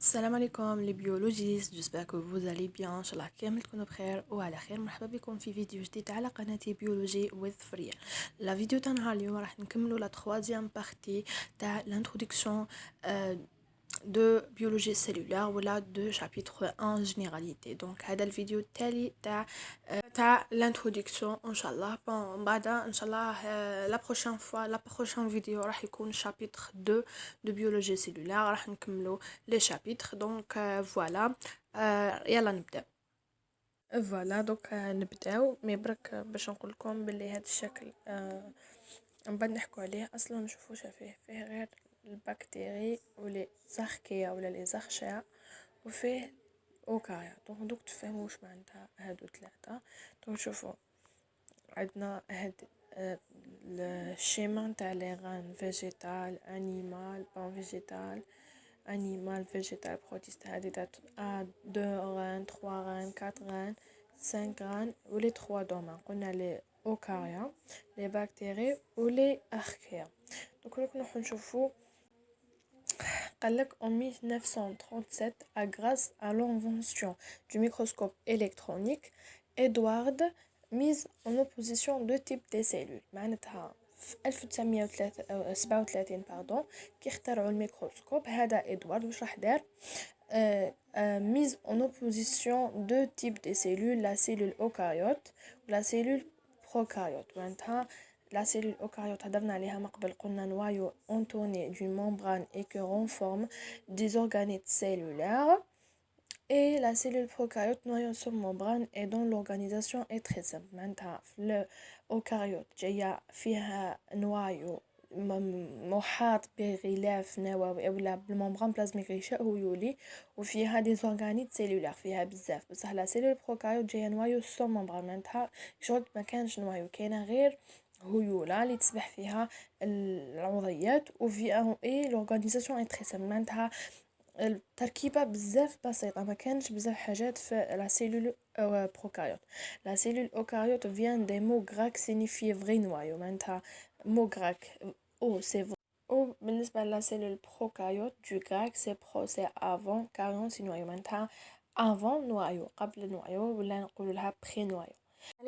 السلام عليكم les biologistes, j'espère que vous allez bien. ان شاء الله كامل تكونوا بخير وعلى خير. مرحبا بكم في فيديو جديد على قناتي بيولوجي with فريال. لا فيديو تاع نهار اليوم راح نكملوا لا 3e partie تاع l'introduction de biologie cellulaire ولا de chapitre 1 généralité. Donc هذا الفيديو التالي تاع l'introduction ان شاء الله. بعدها ان شاء الله la prochaine fois la prochaine vidéo راح يكون chapitre 2 de biologie cellulaire. راح نكملوا les chapitres. Donc voilà. يلا نبدأ. فوالا دوك نبداو مي برك باش نقول لكم باللي هذا الشكل من بعد نحكوا عليه اصلا نشوفوا فيه غير البكتيري ولي زاركيا ولا لي زارشيا وفيه اوكاريا. دونك دوك تفهموا واش معناتها هادو ثلاثه. دونك شوفوا عندنا هاد الشيما تاع لي غان فيجيتال انيمال بون فيجيتال animal, végétal, protiste, هذه دات 2 غان 3 غان 4 غان 5 غان و les 3 domaines. قلنا les eucarya, les bactéries و les archaea. donc نروحو نشوفو. قالك en 1937 grâce à l'invention du microscope électronique, Edward mise en opposition deux types de cellules. معناتها في 1937 باردون كي اخترعوا الميكروسكوب هذا ادوارد واش راح دار mise en opposition deux types de cellules, la cellule eucaryote و la cellule prokaryote. معناتها la cellule eucaryote هضرنا عليها من قبل قلنا noyau entonné d'une membrane et que renforme des organettes cellulaires, et la cellule prokaryote noyau sur membrane et dont l'organisation est très simple. معناتها في الأوكاريوت جاية فيها نوايو محاط بغلاف نووي ولا بالممبران بلازميك غشاء هيولي وفيها دي زورغانيت سيلولار فيها بزاف. بصح لا سيلول بروكاريوت جايه نوايو سو ممبران معناتها شغل ما كانش نوايو كاينه غير هيوله اللي تسبح فيها العضيات وفيها اي لورغانيزاسيون اي تري سامبل. معناتها التركيبه بزاف بسيطه ما كانش بزاف حاجات في لا سيلول بروكاريوت. لا سيلول اوكاريوت فيان دي مو غراك سينيفي فري نوايو. معناتها مو غراك او سي او بالنسبه لا سيلول بروكاريوت دو غراك سي برو سي افون كاريون سي نوايو. معناتها افون نوايو قبل نوايو ولا نقولوا لها بري نوايو.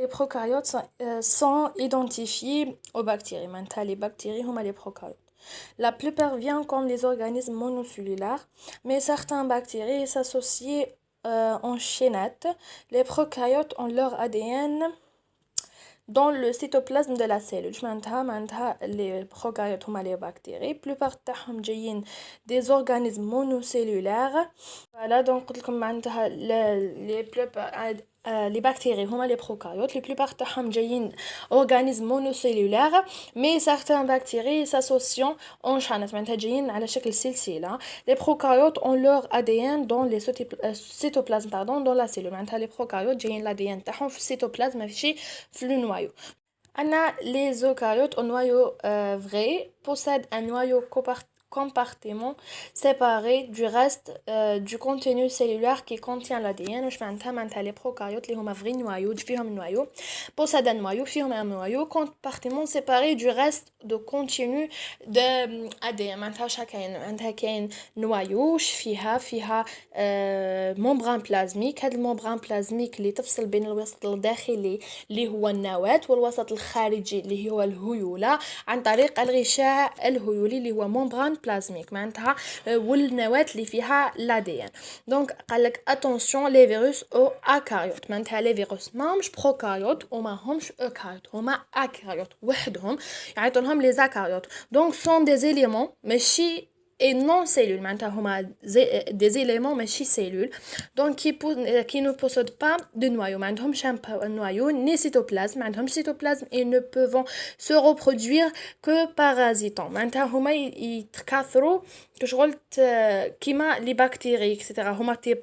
Les prokaryotes sont identifiés aux bactéries. Maintenant, les bactéries sont les prokaryotes. La plupart viennent comme les organismes monocellulaires, mais certaines bactéries s'associent en chaînettes. Les prokaryotes ont leur ADN dans le cytoplasme de la cellule. معناتها les prokaryotes هما les bactéries. plupart تاعهم جايين des organismes monocellulaires. voilà donc قلت لكم معناتها les bactéries هما les prokaryotes. les plupart تاعهم جايين organismes monocellulaires, mais certaines bactéries s'associent en chaînettes. معناتها جايين على شكل سلسلة. les prokaryotes ont leur ADN dans les cytoplasmes dans la cellule. معناتها les prokaryotes جايين l'ADN تاعهم في الcytoplasme ماشي في le noyau. Les eucaryotes au noyau vrai possèdent un noyau compartiment séparé du reste du contenu cellulaire qui contient l'ADN. واش معناتها les prokaryotes اللي هما vrai noyau فيهم noyau possèdent un noyau فيهم un noyau compartiment séparé du reste de contenu de ADN. معناتها واش كاين معناتها كاين noyau فيها membrane plasmique. هاد الممبران بلازميك اللي تفصل بين الوسط الداخلي اللي هو النواة والوسط الخارجي اللي هو الهيولة عن طريق الغشاء الهيولي اللي هو ممبران بلازميك. معناتها والنواة اللي فيها l'ADN. دونك قالك اتونسيون لي فيروس او اكاريوت. معناتها لي فيروس ماهمش بروكاريوت وما همش اوكاريوت هما اكاريوت وحدهم يعيطوا لهم لي زاكاريوت. دونك سون دي زيليمون ماشي et non cellules. معناتها هما des éléments ماشي cellules. donc qui ne possèdent pas de noyau. ما عندهمش noyau ni cytoplasme. ما عندهمش cytoplasme et ne peuvent se reproduire que parasitant. معناتها هما يتكاثروا كشغل كيما لي بكتيري etc. هما تي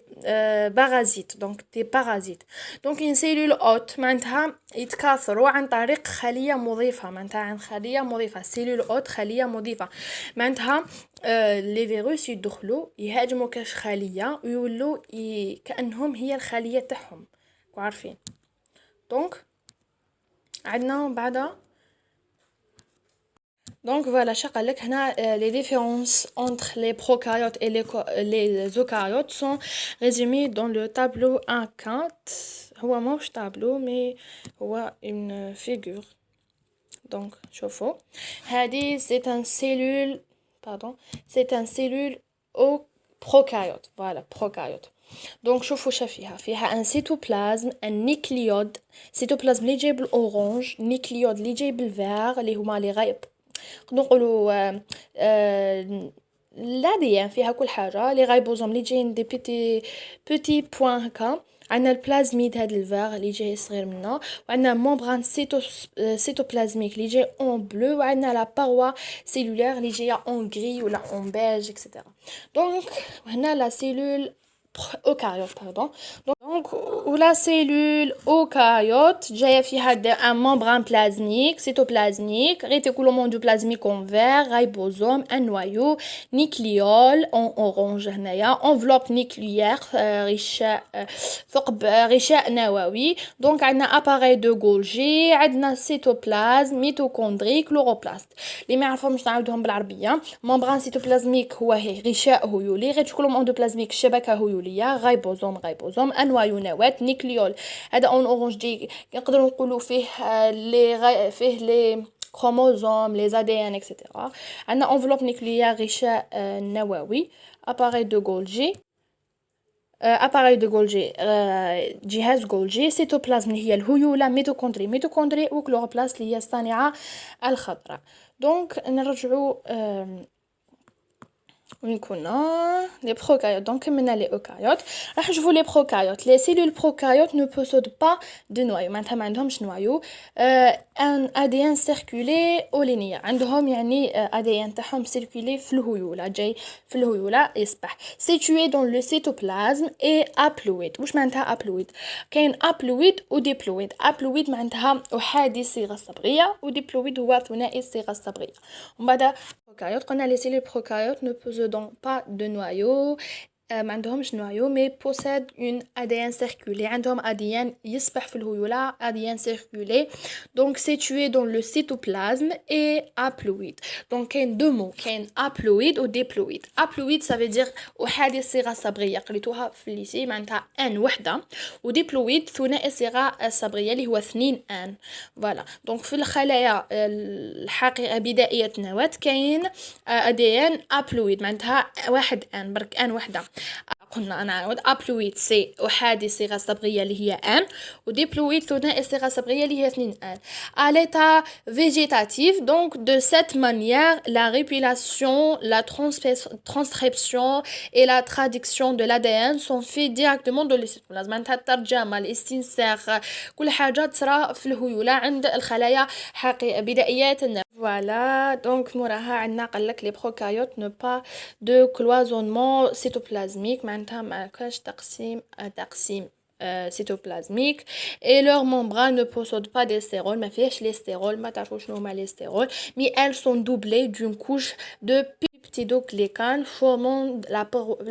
بارازيت. دونك تي بارازيت. دونك une cellule hôte معناتها يتكاثروا عن طريق خلية مضيفة. معناتها عن خلية مضيفة. cellule hôte خلية مضيفة. معناتها لي فيروس يدخلوا يهاجموا كاش خليه ويولوا كانهم هي الخليه تاعهم عارفين. دونك عندنا بعدا Donc voilà, شقلك هنا les différences entre les prokaryotes et les eucaryotes sont résumées dans le tableau 1.4. هو ماهوش tableau mais هو une figure. Donc شوفوا هذه c'est un cellule au prokaryote. Voilà, prokaryote. Donc شوفوا فيها un cytoplasme, un nucléode. cytoplasme اللي جاي بالاورانج, nucléode اللي جاي بالفير اللي هما لي غايب نقولوا الADN فيها كل حاجة لي رايبوزوم اللي جايين دي بيتي بوين هكا عندنا البلازميد هاد الفيغ اللي جاي صغير منا وعندنا ممبران سيتوبلازميك اللي جاي اون بلو وعندنا لا باروا سيلولير اللي جايه اون غري ولا اون بيج اكسيتيرا دونك هنا لا سيلول eucaryote pardon donc ou la cellule eucaryote جايه فيها un membrane plasmique cytoplasmique réticulum endoplasmique en vert ribosome un noyau nucléole en orange هنايا enveloppe nucléaire غشاء نووي donc عندنا appareil de Golgi عندنا cytoplasme mitochondrie chloroplaste اللي ما يعرفهمش نعاودهم بالعربيه membrane cytoplasmique هو غشاء هيولي réticulum endoplasmique شبكه هيوليه غايبوزوم انوايو نواة نيكليول هذا اون اورانج دي نقدروا نقولوا فيه لي كروموزوم لي ADN اكسيتيرا عندنا انفلوب نيكليير غشاء نووي اباري دو غولجي جهاز غولجي سيتوبلازم هي الهيولة ميتوكوندري وكلوروبلاست اللي هي الصانعة الخضراء دونك نرجعوا وين كنا les prokaryotes donc كملنا les eucaryotes راح نشوفوا les prokaryotes les cellules prokaryotes ne possèdent pas de noyau معناتها ما عندهمش نوايو un ADN circulé au linéaire عندهم يعني ADN تاعهم circulé في الهيولة جاي في الهيولة يسبح situé dans le cytoplasme et haploïde واش معناتها haploïde كاين haploïde و diploïde haploïde معناتها أحادي الصيغة الصبغية و diploïde هو ثنائي الصيغة الصبغية ومن بعد prokaryotes قلنا les cellules prokaryotes ne possèdent pas de noyau ما عندهمش noyau mais possèdent une ADN circulé عندهم ADN يسبح في الهيولة ADN circulé donc situé dans le cytoplasme et haploïde donc كاين deux mots كاين haploïde و diploïde haploïde ça veut dire أحادي الصيغة الصبغية قريتوها في الليسي معناتها ان وحدة و diploïde ثنائي الصيغة الصبغية اللي هو 2 ان فوالا دونك في الخلايا الحقيقة بدائية النواة كاين ADN haploïde معناتها واحد ان برك ان وحدة قلنا أنا نعاود أبلويد سي أحادي الصيغة الصبغية اللي هي أن وديبلويد ثنائي الصيغة الصبغية اللي هي 2 أن à l'état végétatif donc de cette manière la répulsion la transcription et la traduction de l'ADN sont faits directement dans le cytoplasme معناتها الترجمة الاستنساخ كل حاجة تصرى في الهيولة عند الخلايا بدائيات النواة voilà donc موراها عندنا قالك les prokaryotes ne pas de cloisonnement cytoplasmique معناتها ما كاش تقسيم cytoplasmique et leurs membranes ne possèdent pas des stérols ما فيهاش les stérols ما تعرفوش شنو هما les stérols mais elles sont doublées d'une couche de peptidoglycanes formant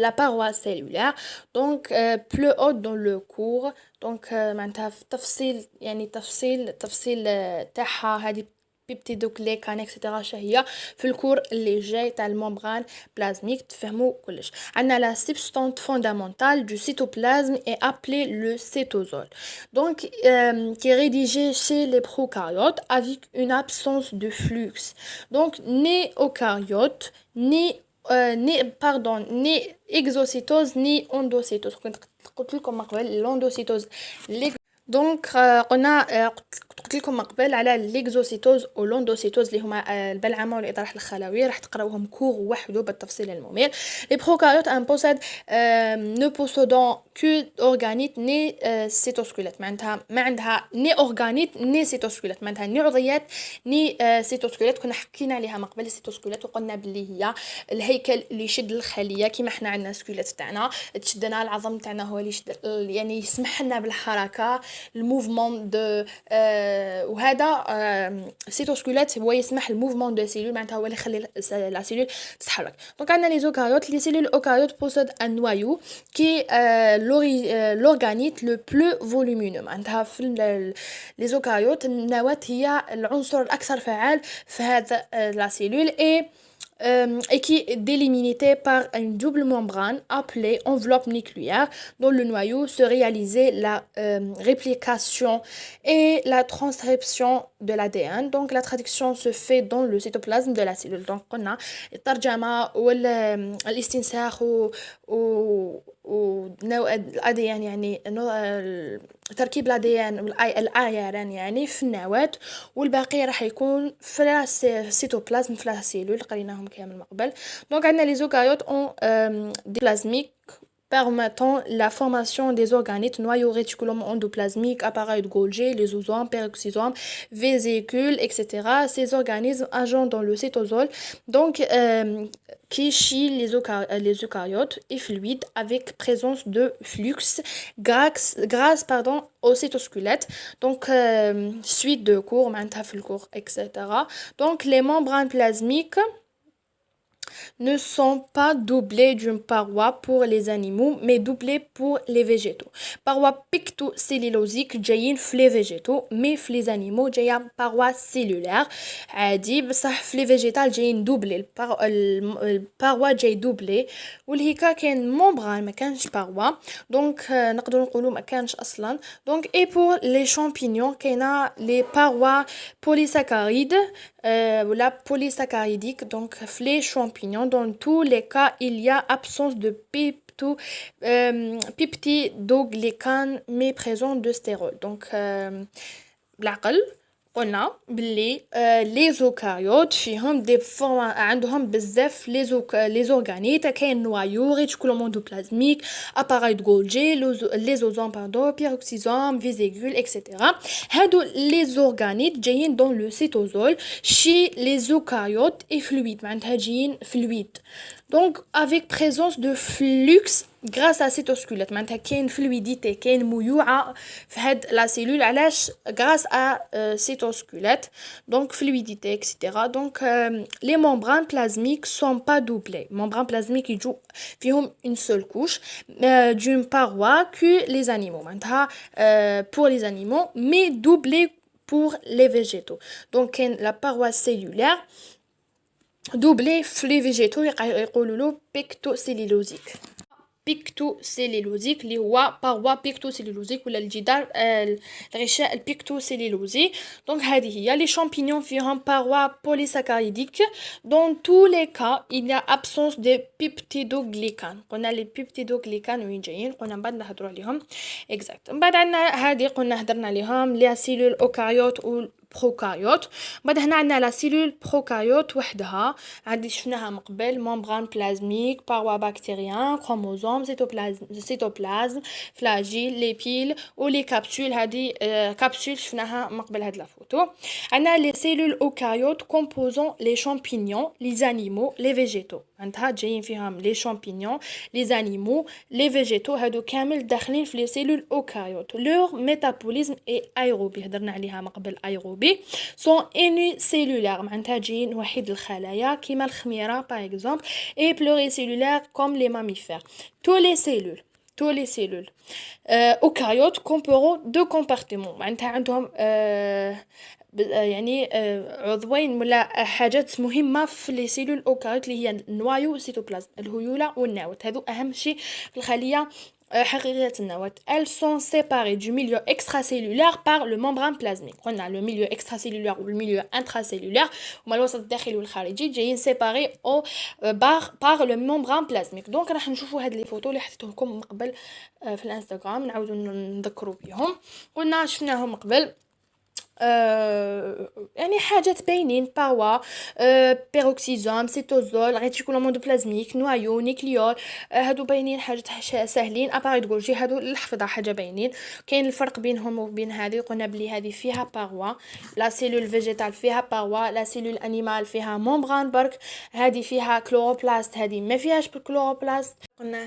la paroi cellulaire donc plus haute dans le cours donc معناتها تفصيل يعني تفصيل تاعها هذه بيبتيدوغليكان اكسيتيرا شهيه في الكور اللي جاي تاع الممبران بلازميك تفهموا كلش عندنا لا سبستانس فوندامونتال دو سيتوبلازم اي ابلي لو سيتوزول دونك qui est rédigé chez les prokaryotes avec une absence de flux donc ni eucaryote ni exocytose ni endocytose قلت لكم قبل الاندوسيتوز دونك قلنا قلت لكم قبل على ليكزوسيتوز ولوندوسيتوز اللي هما البلعمه والاطراح الخلويه راح تقراوهم كور وحده بالتفصيل الممل لي بروكاريوت ان بوسيد نو بوسودون كو اورغانيت ني سيتوسكيلت معناتها ما عندها ني اورغانيت ني سيتوسكيلت معناتها ني عضيات ني سيتوسكيلت كنا حكينا عليها من قبل السيتوسكيلت وقلنا بلي هي الهيكل اللي يشد الخليه كيما احنا عندنا سكيلت تاعنا تشدنا العظم تاعنا هو اللي يشد يعني يسمح لنا بالحركه الموفمون دو وهذا السيتوسكيلات هو يسمح الموفمون دو سيلول معناتها هو اللي يخلي لا سيلول تتحرك. دونك عندنا لي زوكاريوت، لي سيلول اوكاريوت بوسيد ان نوايو كي لورغانيت لو بلو فولومينو. معناتها في لي زوكاريوت النواة هي العنصر الاكثر فعال في هذا لا سيلول et qui est délimitée par une double membrane appelée enveloppe nucléaire. Dans le noyau se réalisait la réplication et la transcription de l'ADN. Donc la traduction se fait dans le cytoplasme de la cellule. Donc on a الترجمة والاستنساخ الADN يعني تركيب الADN والARN يعني في النواة، والباقي راح يكون في السيتوبلازم في السيلول قريناهم كامل من قبل. دونك عندنا لي زوكاريوت اون دي بلازميك permettant la formation des organites, noyaux réticulum endoplasmique, appareil de Golgi, lysosomes, peroxysomes, vésicules, etc. Ces organismes agent dans le cytosol, donc qui chie les eucaryotes et fluides avec présence de flux grâce au cytosquelette. Donc suite de cours, etc. Donc les membranes plasmiques ne sont pas doublées d'une paroi pour les animaux mais doublées pour les végétaux. Paroi pictocellulosique جايين في les végétaux mais في les animaux جايه paroi cellulaire عادي، بصح في les végétaux جايين دوبلي الباروا جاي دوبلي، والهيكا كاين ممبران ما كانش paroi دونك نقدروا نقولوا ما كانش اصلا. دونك et pour les champignons كاينه les parois polysaccharides ou la polysaccharidique. Donc les champignons, dans tous les cas il y a absence de peptidoglycane mais présent de stérol. Donc بالعقل قلنا بلي لي زوكاريوت فيهم دي عندهم بزاف لي زورغانيت، كاين نوايو ريتيكولوم اندوبلازميك، اباراي دو غولجي، ليزوزوم بيروكسيزوم، فيزيكول اكسيتيرا. هادو لي زورغانيت جايين دون لو سيتوزول شي لي زوكاريوت اي فلويد، معناتها جايين فلويد donc avec présence de flux grâce à cytosquelette. معناتها كاين فلويديتي، كاين ميوعه في هاد لا سيلول علاش grâce à cytosquelette donc fluidité etc. donc les membranes plasmiques sont pas doublées. Membranes plasmiques يجوا فيهم une seule couche d'une paroi que les animaux معناتها pour les animaux mais doublées pour les végétaux. Donc كاين la paroi cellulaire doublé في les végétaux يقولوا له pictocellulosique. بيكتوسيلولوزيك اللي هو باروا بيكتوسيلولوزيك ولا الجدار الغشاء البيكتوسيلولوزي. دونك هذه هي لي شامبينيون فيهم باروا بوليساكايديك. دون تو لي كا il y a absence de بيبتيدوغليكان. قلنا لي بيبتيدوغليكان وين جايين، قلنا من بعد نهضروا عليهم اكزاكت. من بعد عندنا هذه قلنا هضرنا عليهم لي سيلول اوكاريوت و بروكاريوت. بعد هنا عندنا لا سيلول بروكاريوت وحدها عادي شفناها من قبل، ممبران بلازميك، باروا بكتيريان، كروموزوم، سيتوبلازم، فلاجيل، لي بيل ولي كابسول. هذه كابسول شفناها من قبل هاد لا فوتو. عندنا لي سيلول اوكاريوت كومبوزون لي شامبينيون، لي زانيمو، لي فيجيتو. عندها جايين فيهم لي شامبينيون، لي زانيمو، لي فيجيتو، هادو كامل داخلين في لي سيلول اوكاريوت. لور ميتابوليزم اي ايروبي، هضرنا عليها من قبل ايروبي. سون انيسيلولار معناتها جايين وحيد الخلايا كيما الخميره باغ اكزومبل، اي بلوريسيلولار كوم لي ماميفير. tous les cellules eucaryotes comportent deux compartiments معناتها عندهم يعني عضوين ولا حاجات مهمه في لي سيلول اوكاريوت اللي هي النوايو والسيتوبلازم، الهيوله والنواة. هذو اهم شيء في الخليه حقيقية النواة. Elles sont séparées du milieu extracellulaire par le membrane plasmique. قلنا le milieu extracellulaire ou le milieu intracellulaire هما الوسط الداخلي والخارجي جايين séparés par le membrane plasmique. donc راح نشوفوا هاد لي فوتو اللي حطيتهم لكم من قبل في الانستغرام، نعاودوا نذكروا بهم. قلنا شفناهم من قبل يعني حاجات باينين، باروا بيروكسيزوم، سيتوزول، ريتيكولوم اندوبلازميك، نوايو، نيكليول، هادو باينين حاجات ساهلين. اباري دغولجي هادو الحفظه حاجه باينين. كاين الفرق بينهم وبين هذه، قلنا بلي هذه فيها باروا، لا سيلول فيجيتال فيها باروا، لا سيلول انيمال فيها ممبران برك، هذه فيها كلوروبلاست، هذه ما فيهاش بالكلوروبلاست. قلنا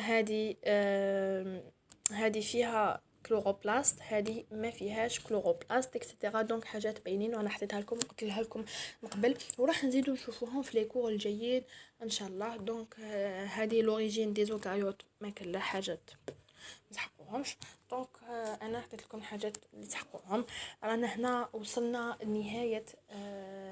هذه فيها كلوروبلاست، هذه ما فيهاش كلوروبلاست اكسيتيرا. دونك حاجات باينين وانا حطيتها لكم قلت لها لكم من قبل، وراح نزيدو نشوفوهم في لي كور الجايين ان شاء الله. دونك هذه لوريجين دي زوكاريوت ما كان لا حاجات تحقوهمش. دونك انا حطيت لكم حاجات اللي تحقوهم. رانا هنا وصلنا لنهايه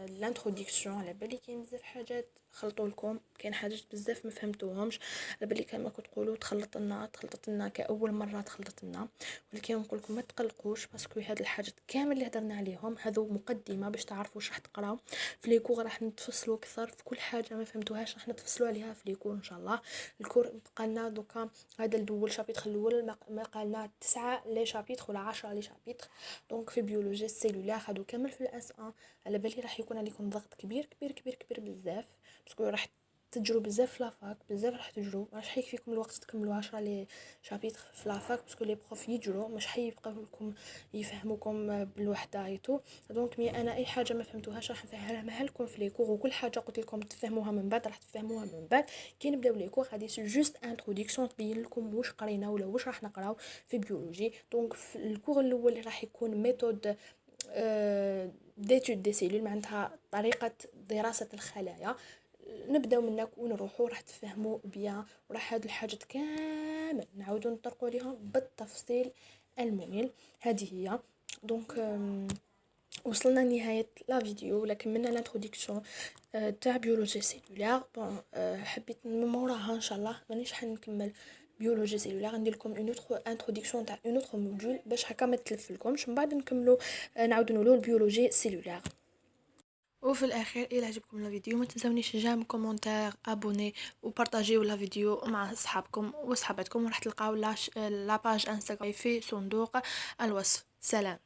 الانتروداكسيون. على بالي كاين بزاف حاجات خلطوا لكم، كاين حاجات بزاف ما فهمتوهمش، على بالي كما كتقولوا تخلطت لنا كاول مره تخلطت لنا، ولكن نقول لكم ما تقلقوش باسكو هاد الحاجات كامل اللي هضرنا عليهم هذو مقدمه باش تعرفوا واش راح تقراو في لي كور. راح نتفصلوا اكثر في كل حاجه ما فهمتوهاش، راح نتفصلوا عليها في لي كور ان شاء الله. الكور بقى لنا دوكا هذا الاول شابيتر الاول ما قالنا 9 لي شابيتر ولا 10 لي شابيتر. دونك في بيولوجي السيلولار هادو كامل في الاس 1. على بالي راح يكون عليكم ضغط كبير كبير كبير كبير بزاف باسكو راح تجروا بزاف في لافاك، بزاف راح تجروا، مش حيكفيكم الوقت تكملوا 10 لي شابيتر في لافاك باسكو لي بروف يجروا، مش حيبقاو لكم يفهموكم بالوحده ايتو. دونك مي انا اي حاجه ما فهمتوهاش راح نفهمها لكم في لي كور، وكل حاجه قلت لكم تفهموها من بعد راح تفهموها من بعد كي نبداو لي كور. هذه جوست انتروداكسيون تبين لكم واش قرينا ولا واش راح نقراو في بيولوجي. دونك في الكور الاول راح يكون ميثود ديتود دي سيلول، معناتها طريقه دراسه الخلايا. نبداو منك ونروحوا راح تفهموا بيان، وراح هاد الحاجات كامل نعاودو نطرقوا عليهم بالتفصيل الممل. هذه هي. دونك وصلنا لنهايه لا فيديو، ولا كملنا لانتروداكسيون تاع بيولوجي سيلولار. بون حبيت من موراها ان شاء الله مانيش حنكمل بيولوجي سيلولار، ندير لكم اون اوتر انتروداكسيون تاع اون اوتر موديول باش هكا ما تلفلكمش، من بعد نكملوا نعاودوا نقولوا البيولوجي سيلولار. وفي الاخير الى عجبكم الفيديو ما تنسونيش جيم كومونتير ابوني وبارطاجيو لا فيديو مع اصحابكم وصحباتكم، وراح تلقاو لا باج انستغرام في صندوق الوصف. سلام.